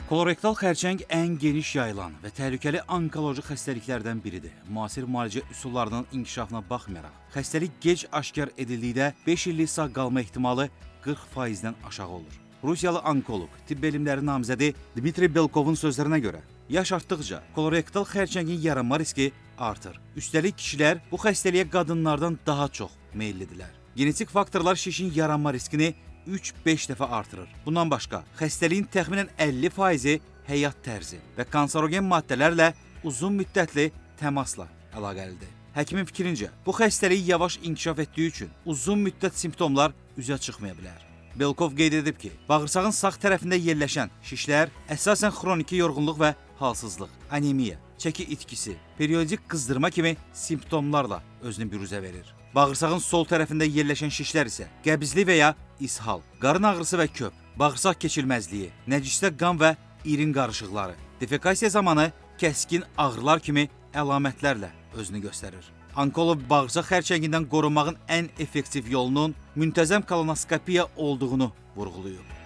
Kolorektal xərçəng ən geniş yayılan və təhlükəli onkoloji xəstəliklərdən biridir. Müasir müalicə üsullarının inkişafına baxmayaraq, xəstəlik gec aşkar edildikdə 5 illik sağ qalma ehtimalı 40%-dən aşağı olur. Rusiyalı onkoloq, tibb elmləri namizədi Dmitri Belkovun sözlərinə görə, yaş artdıqca kolorektal xərçəngin yaranma riski artır. Üstəlik kişilər bu xəstəliyə qadınlardan daha çox meyillidirlər. Genetik faktorlar şişin yaranma riskini 3-5 dəfə artırır. Bundan başqa, xəstəliyin təxminən 50%-i həyat tərzi və kanserogen maddələrlə uzun müddətli təmasla əlaqəlidir. Həkimin fikrincə, bu xəstəlik yavaş inkişaf etdiyi üçün uzun müddət simptomlar üzə çıxmaya bilər. Belkov qeyd edib ki, bağırsağın sağ tərəfində yerləşən şişlər əsasən xroniki yorğunluq və halsızlıq, anemiya, çəki itkisi, periodik qızdırma kimi simptomlarla özünü büruzə verir. Bağırsağın sol tərəfində yerləşən şişlər isə qəbizli və ya ishal, qarın ağrısı və köp, bağırsaq keçilməzliyi, nəcisdə qan və irin qarışıqları, defekasiya zamanı kəskin ağrılar kimi əlamətlərlə özünü göstərir. Onkoloq bağırsaq xərçəngindən qorunmağın ən effektiv yolunun müntəzəm kolonoskopiya olduğunu vurğulayıb.